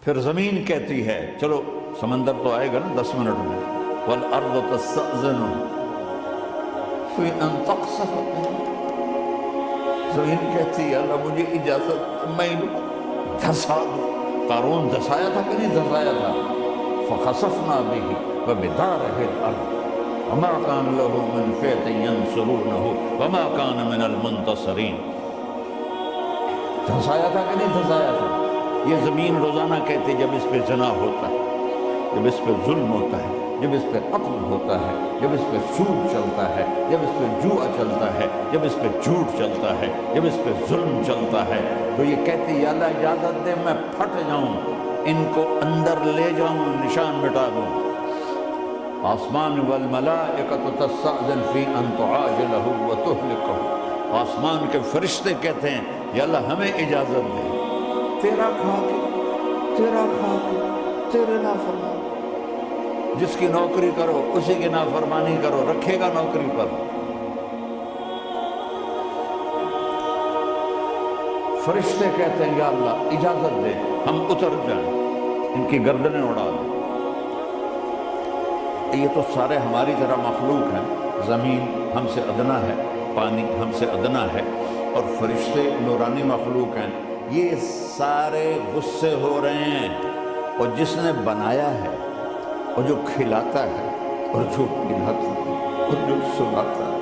پھر زمین کہتی ہے، چلو سمندر تو آئے گا نا 10 منٹ میں، وَالْأَرْضُ تَسْتَأْذِنُ فِي أَن تَقْصَفَ زمین کہتی ہے اللہ مجھے اجازت، میں دھسا دوں۔ قارون دھسایا تھا کہ نہیں دھسایا تھا؟ فَخَسَفْنَا بِهِ وَبِدَارِهِ الْأَرْضِ وَمَا كَانَ لَهُ مِنْ فِئَةٍ يَنْصُرُونَهُ وَمَا كَانَ مِنَ الْمُنْتَصِرِينَ۔ دھسایا تھا کہ نہیں دھسایا تھا؟ یہ زمین روزانہ کہتے جب اس پہ زنا ہوتا ہے، جب اس پہ ظلم ہوتا ہے، جب اس پہ قتل ہوتا ہے، جب اس پہ سود چلتا ہے، جب اس پہ جوا چلتا ہے، جب اس پہ جھوٹ چلتا ہے، جب اس پہ ظلم چلتا ہے، تو یہ کہتی یا اللہ اجازت دے میں پھٹ جاؤں، ان کو اندر لے جاؤں، نشان مٹا دوں۔ آسمان والملائکۃ تستأذن فی ان تعاجلہ وتہلکہ، آسمان کے فرشتے کہتے ہیں یا اللہ ہمیں اجازت دے، تیرا کھا کے تیرے نافرمان، جس کی نوکری کرو اسی کی نافرمانی کرو، رکھے گا نوکری پر۔ فرشتے کہتے ہیں یا اللہ اجازت دے ہم اتر جائیں، ان کی گردنیں اڑا دیں۔ یہ تو سارے ہماری طرح مخلوق ہیں، زمین ہم سے ادنا ہے، پانی ہم سے ادنا ہے، اور فرشتے نورانی مخلوق ہیں، یہ سارے غصے ہو رہے ہیں۔ اور جس نے بنایا ہے اور جو کھلاتا ہے اور جو پلاتا ہے اور جو سلاتا ہے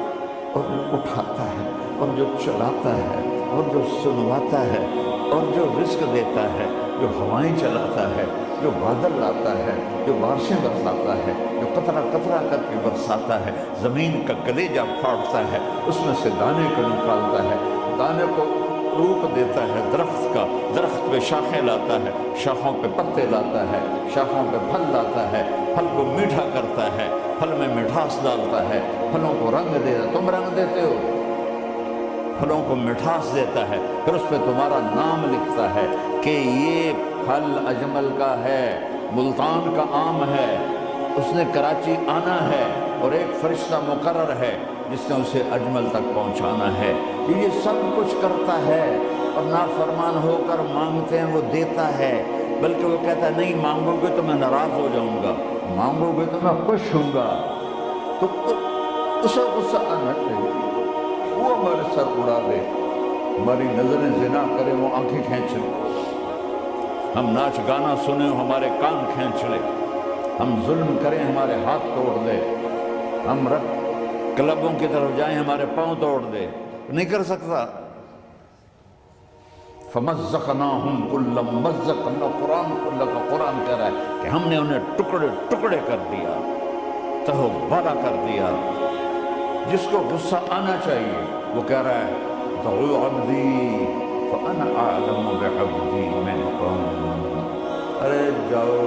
اور جو اٹھاتا ہے اور جو چلاتا ہے اور جو سنواتا ہے اور جو رزق دیتا ہے، جو ہوائیں چلاتا ہے، جو بادل لاتا ہے، جو بارشیں برساتا ہے، جو قطرہ قطرہ کر کے برساتا ہے، زمین کا کلیجہ پھاڑتا ہے، اس میں سے دانے کو نکالتا ہے، دانے کو روپ دیتا ہے درخت کا، درخت پہ شاخیں لاتا ہے، شاخوں پہ پتے لاتا ہے، شاخوں پہ پھل لاتا ہے، پھل کو میٹھا کرتا ہے، پھل میں مٹھاس ڈالتا ہے، پھلوں کو رنگ دیتا ہے، تم رنگ دیتے ہو، پھلوں کو مٹھاس دیتا ہے، پھر اس پہ تمہارا نام لکھتا ہے کہ یہ پھل اجمل کا ہے، ملتان کا آم ہے، اس نے کراچی آنا ہے، اور ایک فرشتہ مقرر ہے جس نے اسے اجمل تک پہنچانا ہے۔ یہ سب کچھ کرتا ہے، اور نافرمان ہو کر مانگتے ہیں وہ دیتا ہے، بلکہ وہ کہتا ہے نہیں مانگو گے تو میں ناراض ہو جاؤں گا، مانگو گے تو میں خوش ہوں گا۔ تو اسے غصہ آنا چاہیے، وہ ہمارے سر اڑا دے، ہماری نظریں زنا کریں وہ آنکھیں کھینچ لیں، ہم ناچ گانا سنیں ہمارے کان کھینچ لیں، ہم ظلم کریں ہمارے ہاتھ توڑ دے، ہم کلبوں کی طرف جائیں ہمارے پاؤں توڑ دے، نہیں کر سکتا۔ فَمَزَّقْنَاهُمْ كُلَّ مُمَزَّقٍ، قرآن کہہ رہا ہے کہ ہم نے انہیں ٹکڑے ٹکڑے کر دیا، تہو بالا کر دیا۔ جس کو غصہ آنا چاہیے وہ کہہ رہا ہے دعوا عبدی فانا اعلم بعبدی منکم، ارے جاؤ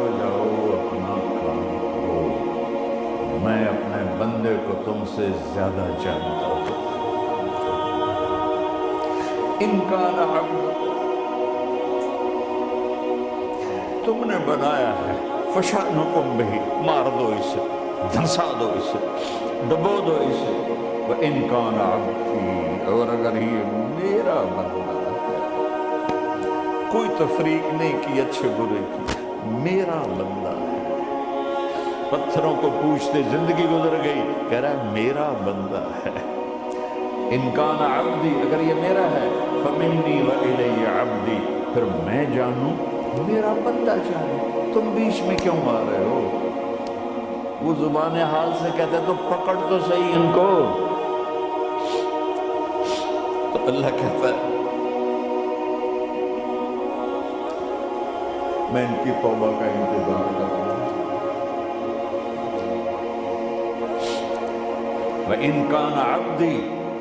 اپنا کام کرو، میں اپنے بندے کو تم سے زیادہ جانتا ہوں۔ ان کان عبد، تم نے بنایا ہے، فشأنکم بہ، مار دو اسے، دھنسا دو اسے، دبو دو اسے، وَإِن كَانَ عَبْدِي، اور اگر یہ میرا بندہ ہے، کوئی تفریق نہیں کی اچھے برے کی، میرا بندہ ہے۔ پتھروں کو پوچھتے زندگی گزر گئی، کہہ رہا ہے میرا بندہ ہے۔ ان کان عبدی، اگر یہ میرا ہے، فمنی والی عبدی، پھر میں جانوں میرا بندہ جانے، تم بیچ میں کیوں آ رہے ہو؟ وہ زبان حال سے کہتے تو پکڑ تو صحیح ان کو۔ تو اللہ کہتا ہے میں ان کی توبہ کا انتظار کر رہا ہوں۔ وَإِن كَانَ عَبْدِي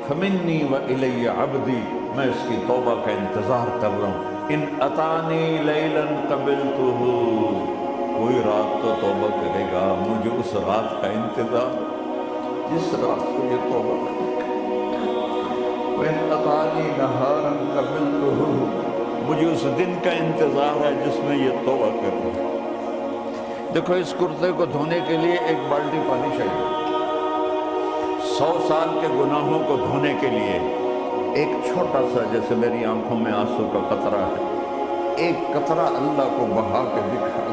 فَمِنِّي وَإِلَيَّ عَبْدِي، میں اس کی توبہ کا انتظار کر رہا ہوں۔ ان اتانی لیلا قبلتہ، کوئی رات تو توبہ کرے گا، مجھے اس رات کا انتظار جس رات کو یہ توبہ کرے گا۔ وَإِنْ أَطَانِي نَهَارًا قَبِلْتُهُ، مجھے اس دن کا انتظار ہے جس میں یہ توبہ کرے گا۔ دیکھو اس کرتے کو دھونے کے لیے ایک بالٹی پانی چاہیے، 100 سال کے گناہوں کو دھونے کے لیے ایک چھوٹا سا، جیسے میری آنکھوں میں آنسو کا قطرہ ہے، ایک قطرہ اللہ کو بہا کے دکھا،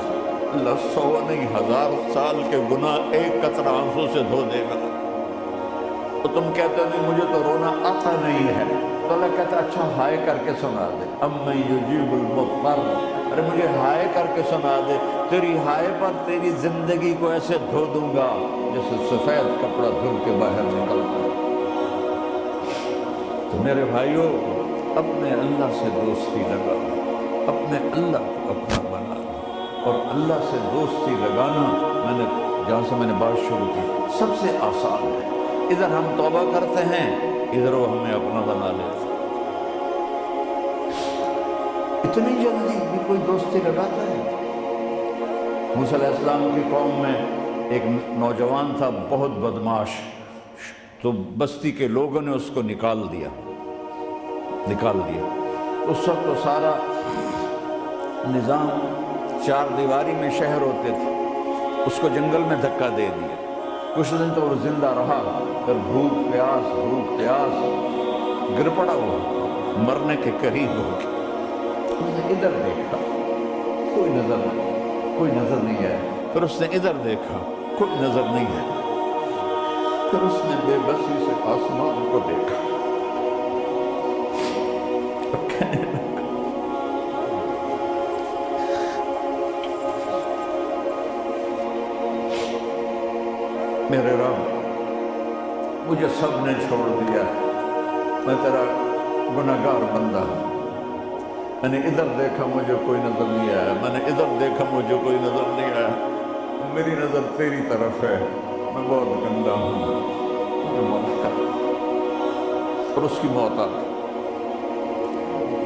اللہ 100 نہیں 1000 سال کے گناہ ایک قطرہ آنسوں سے دھو دے گا۔ تو تم کہتے ہو نہیں مجھے تو رونا آتا نہیں ہے، تو اللہ کہتا اچھا ہائے کر کے سنا دے، امن یجیب المضطر، ارے مجھے ہائے کر کے سنا دے، تیری ہائے پر تیری زندگی کو ایسے دھو دوں گا جیسے سفید کپڑا دھل کے باہر نکلتا ہے۔ تو میرے بھائیوں، اپنے اللہ سے دوستی لگا، اپنے اللہ کو اپنا بنا، اور اللہ سے دوستی لگانا جہاں سے میں نے بات شروع کی سب سے آسان ہے۔ ادھر ہم توبہ کرتے ہیں، ادھر وہ ہمیں اپنا بنا لیتے ہیں۔ اتنی جلدی بھی کوئی دوستی لگاتا ہے؟ موسیٰ علیہ السلام کی قوم میں ایک نوجوان تھا بہت بدمعاش، تو بستی کے لوگوں نے اس کو نکال دیا۔ اس وقت تو سارا نظام 4 دیواری میں شہر ہوتے تھے، اس کو جنگل میں دھکا دے دیا۔ کچھ دن تو وہ زندہ رہا، پھر بھوک پیاس گر پڑا، وہ مرنے کے قریب ہو گیا۔ اس نے ادھر دیکھا، کوئی نظر نہیں ہے، پھر اس نے ادھر دیکھا، کوئی نظر نہیں ہے، پھر اس نے بے بسی سے آسمان کو دیکھا، کہنے لگا میرے رب، مجھے سب نے چھوڑ دیا، میں تیرا گناہگار بندہ ہوں، میں نے ادھر دیکھا مجھے کوئی نظر نہیں آیا، میں نے ادھر دیکھا مجھے کوئی نظر نہیں آیا، میری نظر تیری طرف ہے، میں بہت گندا ہوں، مجھے معاف کر۔ اور اس کی موت آ گئی۔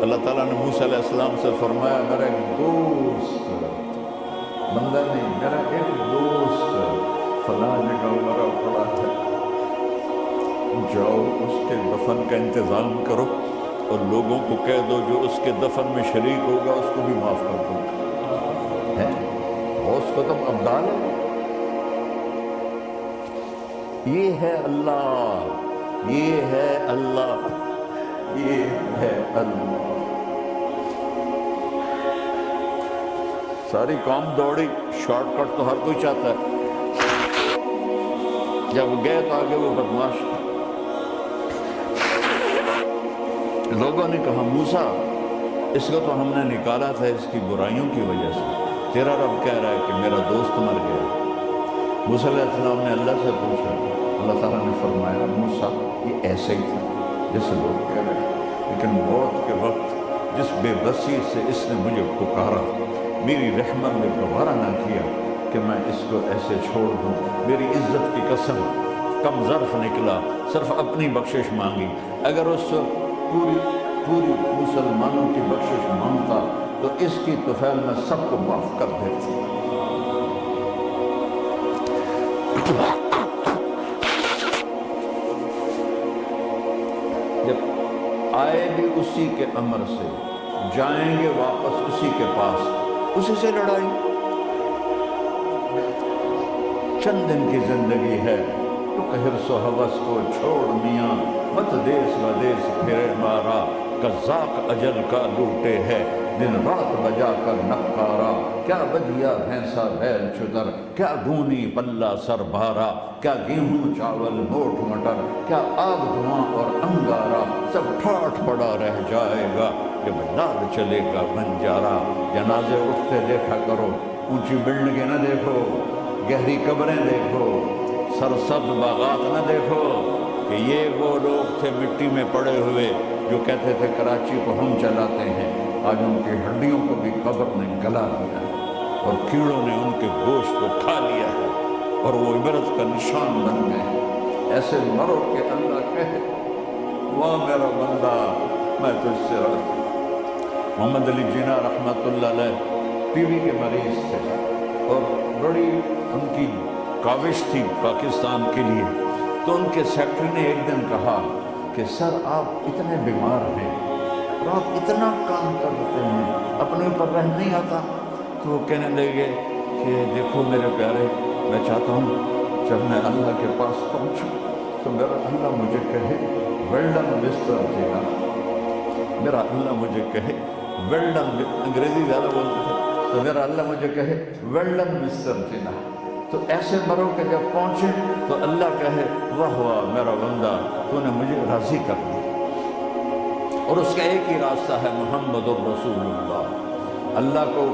اللہ تعالیٰ نے موسیٰ علیہ السلام سے فرمایا میرا ایک دوست، بندہ نہیں، میرا ایک دوست فلاں جگہ مرا پڑا ہے، جاؤ اس کے دفن کا انتظام کرو اور لوگوں کو کہہ دو جو اس کے دفن میں شریک ہوگا اس کو بھی معاف کر دو۔ غوث ختم ابدال ہے۔ یہ ہے اللہ، یہ ہے اللہ، یہ ہے اللہ۔ ساری قوم دوڑی، شارٹ کٹ تو ہر کوئی چاہتا ہے، جب گئے تو آگے وہ بدمعاش لوگوں نے کہا موسیٰ اس کو تو ہم نے نکالا تھا اس کی برائیوں کی وجہ سے، تیرا رب کہہ رہا ہے کہ میرا دوست مر گیا۔ موسیٰ علیہ السلام نے اللہ سے پوچھا، اللہ تعالیٰ نے فرمایا موسیٰ یہ ایسے ہی تھا جیسے لوگ کہہ رہے ہیں، لیکن موت کے وقت جس بے بسی سے اس نے مجھے پکارا، میری رحمت نے گوارا نہ کیا کہ میں اس کو ایسے چھوڑ دوں، میری عزت کی قسم کم ظرف نکلا، صرف اپنی بخشش مانگی۔ اگر اس پوری مسلمانوں کی بخشش مانگتا تو اس کی طفیل میں سب کو معاف کر دیتا۔ جب آئے بھی اسی کے امر سے، جائیں گے واپس اسی کے پاس، اسی سے لڑائی۔ چند دن کی زندگی ہے، تو حرص و ہوس کو چھوڑ میاں، مت دیس بدیس پھرے مارا، قذاق اجل کا لوٹے ہے، دن رات بجا کر نقارا، کیا بدیا بھینسا بیل چدر، کیا گونی پلہ سر بھارا، کیا گیہوں چاول موٹ مٹر، کیا آگ دھواں اور انگارا، سب ٹھاٹھ پڑا رہ جائے گا جب لاد چلے گا بنجارا۔ جنازے اٹھتے دیکھا کرو، اونچی بلڈنگیں نہ دیکھو، گہری قبریں دیکھو، سرسبز باغات نہ دیکھو کہ یہ وہ لوگ تھے مٹی میں پڑے ہوئے جو کہتے تھے کراچی کو ہم چلاتے ہیں، آج ان کی ہڈیوں کو بھی قبر نے گلا دیا ہے اور کیڑوں نے ان کے گوشت کو کھا لیا ہے اور وہ عبرت کا نشان بن گئے۔ ایسے مرو کہ اللہ کہے واہ میرا بندہ میں تجھ سے راضی۔ محمد علی جناح رحمۃ اللہ علیہ ٹی وی کے مریض تھے اور بڑی ان کی کاوش تھی پاکستان کے لیے، تو ان کے سیکٹری نے ایک دن کہا کہ سر آپ اتنے بیمار ہیں اور آپ اتنا کام کرتے ہیں، اپنے اوپر رحم نہیں آتا؟ تو وہ کہنے لگے کہ دیکھو میرے پیارے، میں چاہتا ہوں جب میں اللہ کے پاس پہنچوں تو میرا اللہ مجھے کہے ویل ڈن مسٹر جناح، میرا اللہ مجھے کہے ویل ڈن، انگریزی زیادہ بولتے تھے، تو میرا اللہ مجھے کہے ویل ڈن مسٹر جناح، تو ایسے مرو کہ جب پہنچے تو اللہ کہے واہ واہ میرا بندہ تو نے مجھے راضی کر دیا۔ اور اس کا ایک ہی راستہ ہے محمد الرسول اللہ۔ اللہ کو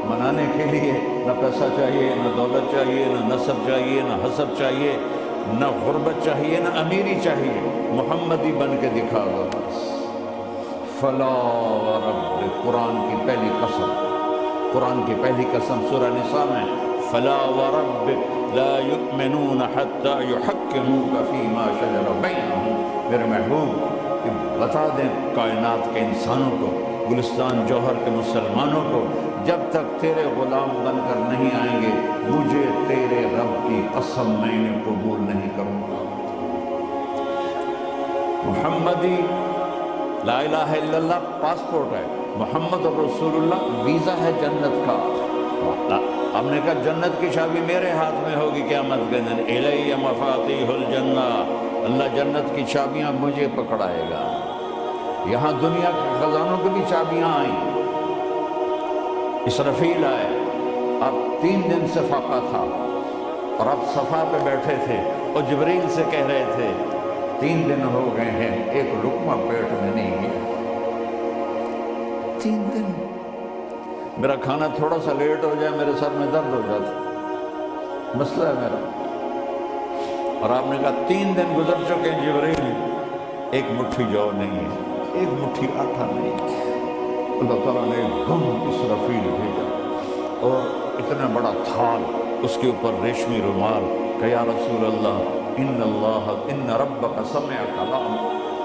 منانے کے لیے نہ پیسہ چاہیے، نہ دولت چاہیے، نہ نسب چاہیے، نہ حسب چاہیے، نہ غربت چاہیے، نہ امیری چاہیے، محمدی بن کے دکھا دو بس۔ فلا ورب، قرآن کی پہلی قسم، قرآن کی پہلی قسم سورہ نساء میں، فلا وربک لا یؤمنون حتی یحکموک فیما شجر بینہم، میرے محبوب کہ بتا دیں کائنات کے انسانوں کو، گلستان جوہر کے مسلمانوں کو، جب تک تیرے غلام بن کر نہیں آئیں گے مجھے تیرے رب کی قسم میں انہیں قبول نہیں کروں گا۔ محمدی لا الہ الا اللہ پاسپورٹ ہے، محمد رسول اللہ ویزا ہے جنت کا۔ ہم نے کہا جنت کی چابی میرے ہاتھ میں ہوگی قیامت کے دن، الی مفاتیح الجنہ، اللہ جنت کی چابیاں مجھے پکڑائے گا۔ یہاں دنیا کے خزانوں کی بھی چابیاں آئیں، اسرافیل آئے، اب 3 دن سے فاقہ تھا اور اب صفا پہ بیٹھے تھے اور جبریل سے کہہ رہے تھے 3 دن ہو گئے ہیں ایک لقمہ پیٹ میں نہیں گیا، 3 دن، میرا کھانا تھوڑا سا لیٹ ہو جائے میرے سر میں درد ہو جاتا، مسئلہ ہے میرا۔ اور آپ نے کہا 3 دن گزر چکے جبریل، ایک مٹھی جو نہیں ہے، ایک مٹھی آٹا نہیں ہے۔ اللہ تعالیٰ نے گم اسرافیل بھیجا اور اتنا بڑا تھال، اس کے اوپر ریشمی رومال، کہ یا رسول اللہ ان ربک سمع کلام،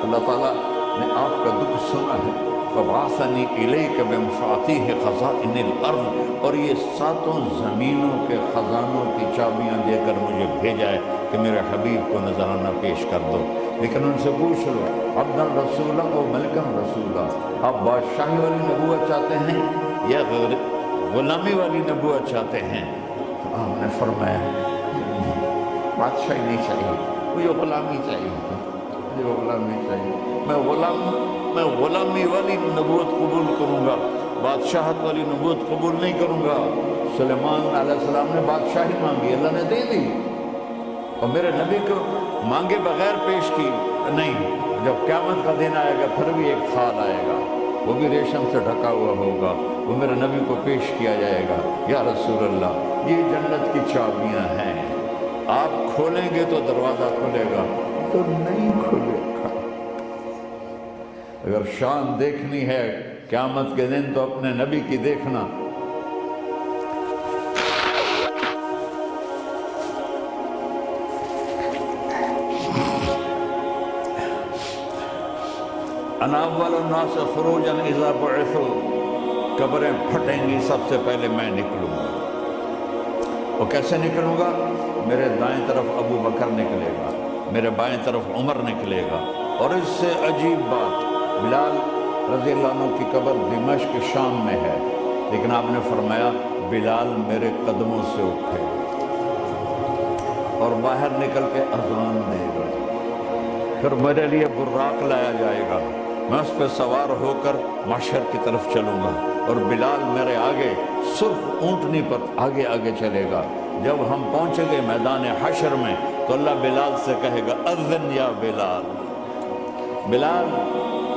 اللہ تعالیٰ نے آپ کا دکھ سنا ہے، فبعثنی الیک بمفاتیح خزائن الارض، اور یہ 7 زمینوں کے خزانوں کی چابیاں دے کر مجھے بھیجا ہے کہ میرے حبیب کو نذرانہ پیش کر دو۔ لیکن ان سے پوچھ لو عبدًا رسولہ و ملکًا رسولہ، آپ بادشاہی والی نبوت چاہتے ہیں یا غلامی والی نبوت چاہتے ہیں؟ تو آپ نے فرمایا بادشاہی نہیں چاہیے، مجھے غلامی چاہیے، مجھے غلامی چاہیے، میں غلامی والی نبوت قبول کروں گا، بادشاہت والی نبوت قبول نہیں کروں گا۔ سلیمان علیہ السلام نے بادشاہی مانگی، اللہ نے دے دی، اور میرے نبی کو مانگے بغیر پیش کی نہیں۔ جب قیامت کا دن آئے گا پھر بھی ایک تھال آئے گا، وہ بھی ریشم سے ڈھکا ہوا ہوگا، وہ میرے نبی کو پیش کیا جائے گا، یا رسول اللہ یہ جنت کی چابیاں ہیں، آپ کھولیں گے تو دروازہ کھلے گا، تو نہیں کھلے گا۔ اگر شان دیکھنی ہے قیامت کے دن تو اپنے نبی کی دیکھنا۔ انا اول الناس خروجا اذا بعثوا، قبریں پھٹیں گی سب سے پہلے میں نکلوں گا، اور کیسے نکلوں گا؟ میرے دائیں طرف ابو بکر نکلے گا، میرے بائیں طرف عمر نکلے گا، اور اس سے عجیب بات، بلال رضی اللہ عنہ کی قبر دمشق شام میں ہے، لیکن آپ نے فرمایا بلال میرے قدموں سے اٹھے اور باہر نکل کے اذان دے گا، پھر میرے لیے براق لایا جائے گا، میں اس پہ سوار ہو کر محشر کی طرف چلوں گا، اور بلال میرے آگے سرخ اونٹنی پر آگے آگے چلے گا۔ جب ہم پہنچیں گے میدان حشر میں تو اللہ بلال سے کہے گا اذن یا بلال، بلال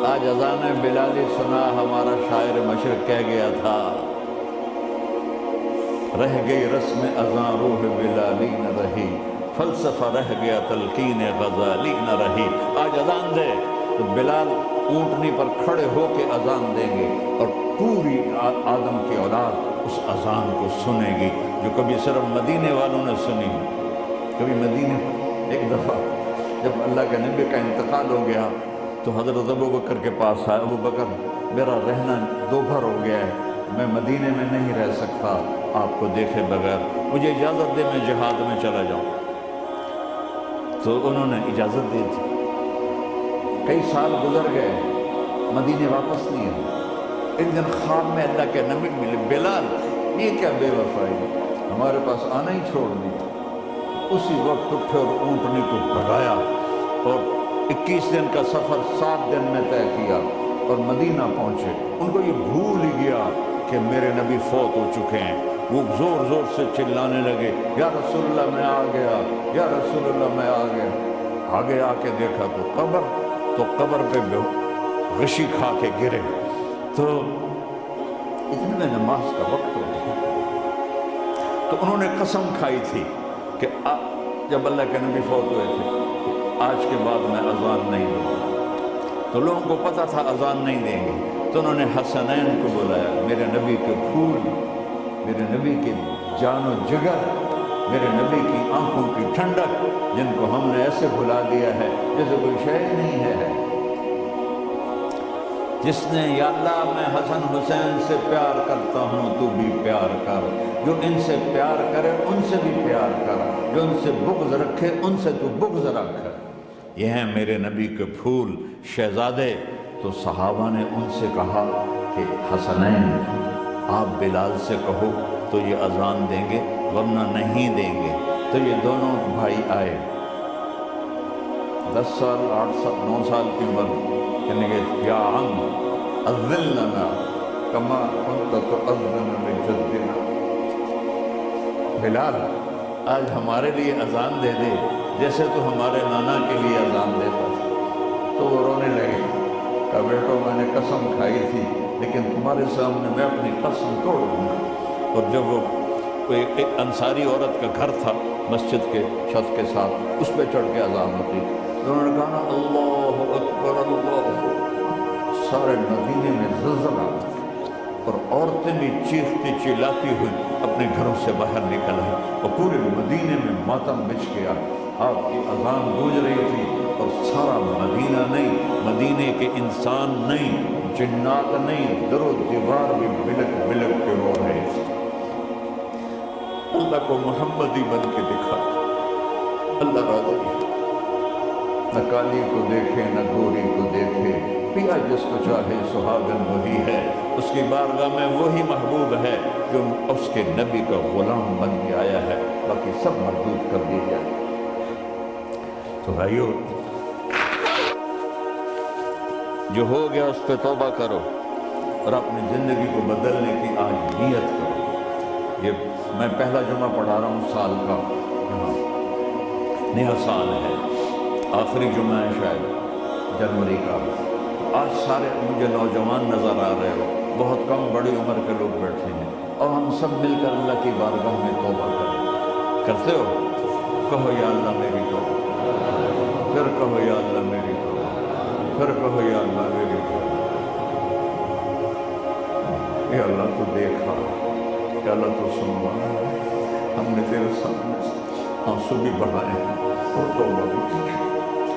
آج اذان بلالی سنا، ہمارا شاعر مشرق کہہ گیا تھا رہ گئی رسم اذان روح بلالی نہ رہی، فلسفہ رہ گیا تلقین غزالی نہ رہی۔ آج اذان دے تو بلال اونٹنی پر کھڑے ہو کے اذان دیں گے، اور پوری آدم کی اولاد اس اذان کو سنے گی جو کبھی صرف مدینے والوں نے سنی۔ کبھی مدینے، ایک دفعہ جب اللہ کے نبی کا انتقال ہو گیا تو حضرت ابو بکر کے پاس آئے، ابو بکر میرا رہنا دوبھر ہو گیا ہے، میں مدینے میں نہیں رہ سکتا آپ کو دیکھے بغیر، مجھے اجازت دے میں جہاد میں چلا جاؤں۔ تو انہوں نے اجازت دی تھی، کئی سال گزر گئے، مدینے واپس نہیں آئے۔ ایک دن خواب میں اللہ کے نبی ملے، بلال یہ کیا بے وفائی، ہمارے پاس آنا ہی چھوڑ دیا۔ اسی وقت اٹھے اور اونٹنی کو بھگایا اور 21 دن کا سفر 7 دن میں طے کیا، اور مدینہ پہنچے، ان کو یہ بھول ہی گیا کہ میرے نبی فوت ہو چکے ہیں۔ وہ زور زور سے چلانے لگے، یا رسول اللہ میں آ گیا، یا رسول اللہ میں آ گیا۔ آگے آ کے دیکھا تو قبر پہ غشی کھا کے گرے۔ تو اتنے میں نماز کا وقت ہو گیا، تو انہوں نے قسم کھائی تھی کہ جب اللہ کے نبی فوت ہوئے تھے کہ آج کے بعد میں اذان نہیں دوں گا۔ تو لوگوں کو پتہ تھا اذان نہیں دیں گے، تو انہوں نے حسنین کو بلایا، میرے نبی کے پھول، میرے نبی کے جان و جگر، میرے نبی کی آنکھوں کی ٹھنڈک، جن کو ہم نے ایسے بھلا دیا ہے جیسے کوئی شے نہیں ہے۔ جس نے یا اللہ میں حسن حسین سے پیار کرتا ہوں تو بھی پیار کر، جو ان سے پیار کرے ان سے بھی پیار کر، جو ان سے بغض رکھے ان سے تو بغض رکھ۔ یہ ہیں میرے نبی کے پھول شہزادے۔ تو صحابہ نے ان سے کہا کہ حسنین آپ بلال سے کہو تو یہ اذان دیں گے، ورنہ نہیں دیں گے۔ تو یہ دونوں بھائی آئے، 10 سال 8 سال 9 سال کی عمر، کہنے گے یا عم اذن لنا کما کنت تؤذن لجدنا، بلال آج ہمارے لیے اذان دے دے جیسے تو ہمارے نانا کے لیے اذان دیتا تھا۔ تو وہ رونے لگے، کہا بیٹو میں نے قسم کھائی تھی لیکن تمہارے سامنے میں اپنی قسم توڑ دوں گا۔ اور جب وہ ایک انصاری عورت کا گھر تھا مسجد کے چھت کے ساتھ، اس پہ چڑھ کے اذان ہوتی تھی، تو انہوں نے کہا نا اللہ اکبر اللہ اکبر، سارے مدینے میں زلزلہ، اور عورتیں بھی چیختی چلاتی ہوئی اپنے گھروں سے باہر نکل آئی، اور پورے مدینے میں ماتم مچ گیا۔ آپ کی اذان گونج رہی تھی اور سارا مدینہ نہیں، مدینے کے انسان نہیں، جنات نہیں، در و دیوار بھی بلک بلک کے رو رہے تھے۔ اللہ کو محمدی بن کے دکھا، اللہ راضی ہے، نہ کالی کو دیکھے نہ گوری کو دیکھے، پیا جس کو چاہے سہاگن وہی ہے، اس کی بارگاہ میں وہی محبوب ہے جو اس کے نبی کا غلام بن کے آیا ہے، باقی سب مردود کر دی جائے۔ تو بھائیو، جو ہو گیا اس پہ توبہ کرو اور اپنی زندگی کو بدلنے کی آج نیت کرو۔ یہ میں پہلا جمعہ پڑھا رہا ہوں سال کا، یہاں نیا سال ہے، آخری جمعہ ہے شاید جنوری کا۔ آج سارے مجھے نوجوان نظر آ رہے ہو، بہت کم بڑی عمر کے لوگ بیٹھے ہیں، اور ہم سب مل کر اللہ کی بارگاہ میں توبہ کرتے ہو؟ کہو یا اللہ میری توبہ، پھر کہو یا اللہ میری توبہ، پھر کہو یا اللہ میری توبہ۔ یا اللہ تو دیکھا، یا اللہ تو سنوا، ہم نے تیرے سامنے آنسو بھی بڑھائے اور توبہ بھی کی،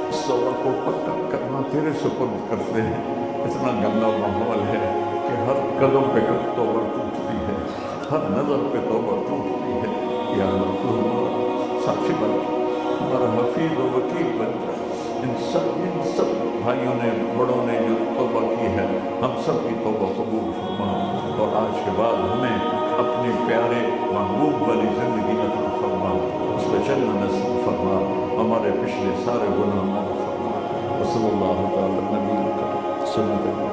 اس توبہ کو پکا کرنا تیرے سپرد کرتے ہیں۔ اتنا گندا ماحول ہے کہ ہر قدم پہ توبہ ٹوٹتی ہے، ہر نظر پہ توبہ ٹوٹتی ہے۔ یا اللہ تو ہمارا ساتھی بن جا، ہمارا حفیظ و وکیل بن جا۔ ان سب بھائیوں نے بڑوں نے جو توبہ کی ہے، ہم سب کی توبہ قبول فرما، اور آج کے بعد ہمیں اپنے پیارے محبوب والی زندگی عطا فرما، اس پہ چلنا نصیب فرما، ہمارے پچھلے سارے گناہ معاف فرما۔ وصلی اللہ تعالی نبی کریم سنت